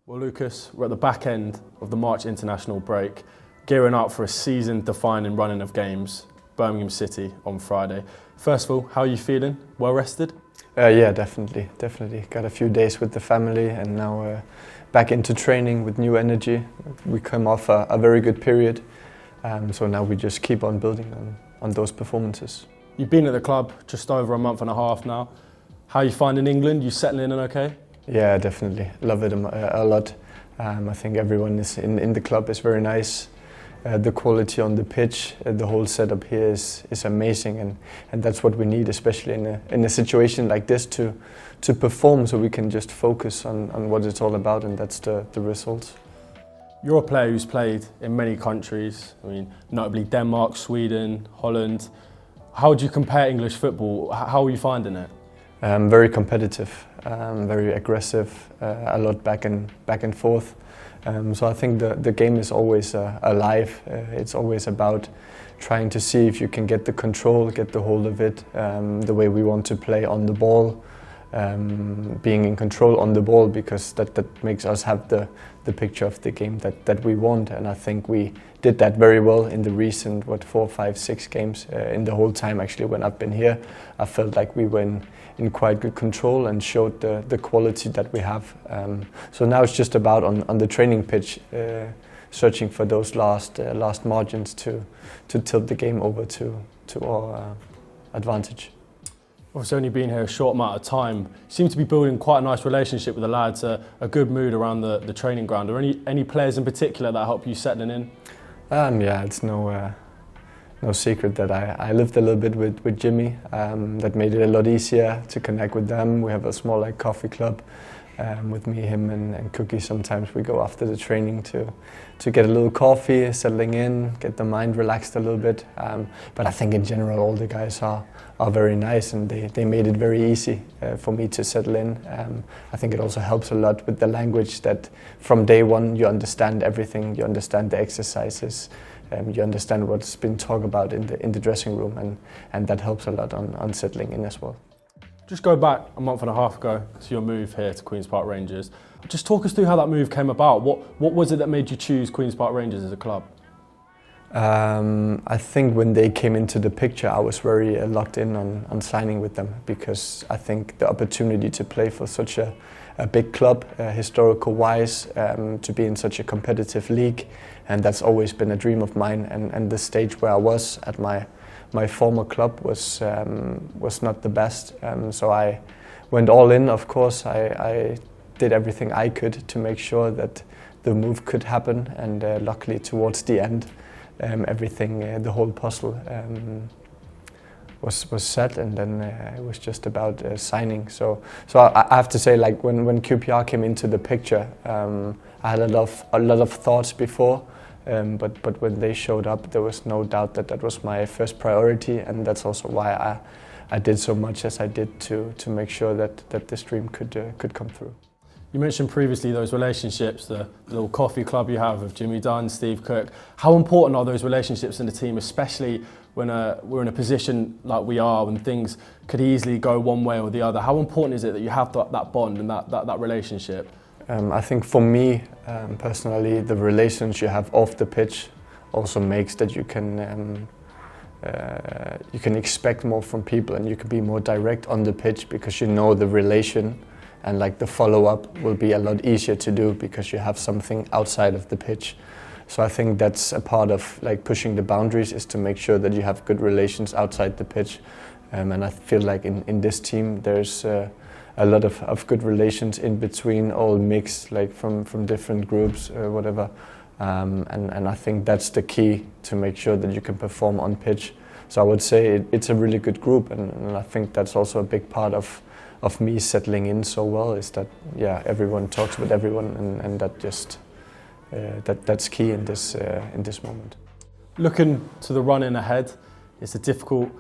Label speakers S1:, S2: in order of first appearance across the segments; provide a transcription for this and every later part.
S1: Well, Lucas, we're at the back end of the March international break, gearing up for a season-defining running of games, Birmingham City on Friday. First of all, how are you feeling? Well rested?
S2: Yeah, definitely. Got a few days with the family and now back into training with new energy. We come off a very good period, so now we just keep on building on those performances.
S1: You've been at the club just over a month and a half now. How are you finding England? You settling in okay?
S2: Yeah, definitely. Love it a lot. I think everyone is in the club is very nice. The quality on the pitch, the whole setup here is amazing, and that's what we need, especially in a situation like this, to perform, so we can just focus on what it's all about, and that's the results.
S1: You're a player who's played in many countries, notably Denmark, Sweden, Holland. How would you compare English football? How are you finding it?
S2: Very competitive, very aggressive, a lot back and forth. So I think the game is always alive. It's always about trying to see if you can get the control, get the hold of it, the way we want to play on the ball, being in control on the ball, because that makes us have the picture of the game that we want. And I think we did that very well in the recent 4, 5, 6 games. In the whole time actually when I've been here, I felt like we were in quite good control and showed the quality that we have. So now it's just about on the training pitch, searching for those last margins to tilt the game over to our advantage.
S1: Obviously only been here a short amount of time. You seem to be building quite a nice relationship with the lads, a good mood around the training ground. Are any players in particular that help you settling in?
S2: Yeah, it's no secret that I lived a little bit with Jimmy. That made it a lot easier to connect with them. We have a small coffee club with me, him and Cookie. Sometimes we go after the training to get a little coffee, settling in, get the mind relaxed a little bit. But I think in general all the guys are very nice, and they made it very easy for me to settle in. I think it also helps a lot with the language, that from day one you understand everything, you understand the exercises, you understand what's been talked about in the dressing room, and that helps a lot on settling in as well.
S1: Just go back a month and a half ago to your move here to Queen's Park Rangers. Just talk us through how that move came about. What was it that made you choose Queen's Park Rangers as a club?
S2: I think when they came into the picture, I was very locked in on signing with them, because I think the opportunity to play for such a big club, historical-wise, to be in such a competitive league, and that's always been a dream of mine. And the stage where I was at my former club was not the best, so I went all in. Of course, I did everything I could to make sure that the move could happen, and luckily towards the end, everything, the whole puzzle was set, and then it was just about signing. So I have to say, like when QPR came into the picture, I had a lot of thoughts before. But when they showed up, there was no doubt that was my first priority, and that's also why I did so much as I did to make sure that this dream could come through.
S1: You mentioned previously those relationships, the little coffee club you have with Jimmy Dunn, Steve Cook. How important are those relationships in the team, especially when we're in a position like we are, when things could easily go one way or the other? How important is it that you have that bond and that relationship?
S2: I think for me, personally, the relations you have off the pitch also makes that you can expect more from people, and you can be more direct on the pitch, because you know the relation, and the follow-up will be a lot easier to do because you have something outside of the pitch. So I think that's a part of pushing the boundaries, is to make sure that you have good relations outside the pitch. And I feel like in this team there's a lot of good relations in between, all mixed, from different groups, whatever. And I think that's the key to make sure that you can perform on pitch. So I would say it's a really good group, and I think that's also a big part of me settling in so well, is that everyone talks with everyone, and that just that's key in this moment.
S1: Looking to the run-in ahead, it's a difficult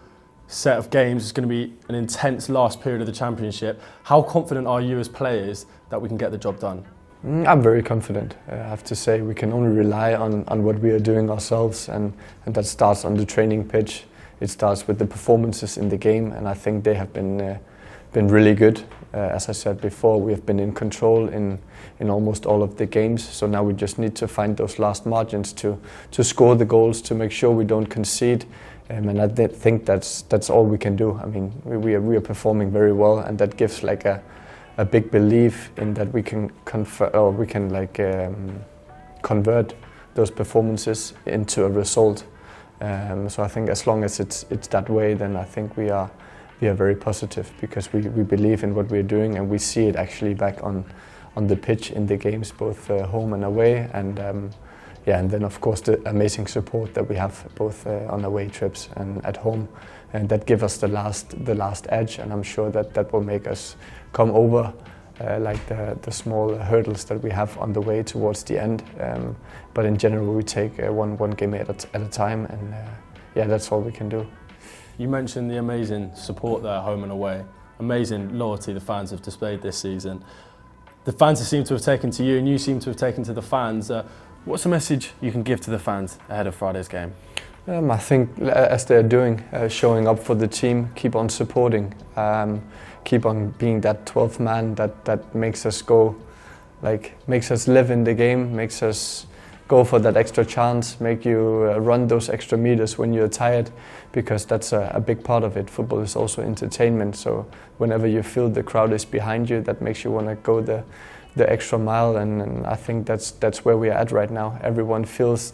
S1: set of games. It's going to be an intense last period of the championship. How confident are you as players that we can get the job done?
S2: I'm very confident. I have to say we can only rely on what we are doing ourselves, and that starts on the training pitch. It starts with the performances in the game, and I think they have been been really good. As I said before, we have been in control in almost all of the games. So now we just need to find those last margins to score the goals, to make sure we don't concede. And I think that's all we can do. I mean, we are performing very well, and that gives like a big belief in that we can convert those performances into a result. So I think as long as it's that way, then I think we are very positive, because we believe in what we're doing, and we see it actually back on the pitch in the games, both home and away. And and then of course the amazing support that we have both on away trips and at home, and that give us the last edge. And I'm sure that will make us come over the small hurdles that we have on the way towards the end. But in general, we take one game at a time, and that's all we can do.
S1: You mentioned the amazing support there, home and away. Amazing loyalty the fans have displayed this season. The fans seem to have taken to you, and you seem to have taken to the fans. What's the message you can give to the fans ahead of Friday's game?
S2: I think, as they're doing, showing up for the team, keep on supporting, keep on being that 12th man that makes us go, makes us live in the game, makes us go for that extra chance, make you run those extra meters when you're tired, because that's a big part of it. Football is also entertainment, so whenever you feel the crowd is behind you, that makes you want to go the extra mile, and I think that's where we are at right now. Everyone feels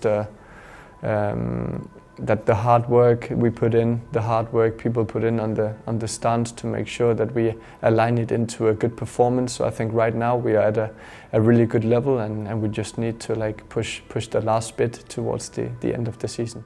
S2: that the hard work we put in, the hard work people put in on the stands to make sure that we align it into a good performance. So I think right now we are at a really good level, and we just need to push the last bit towards the end of the season.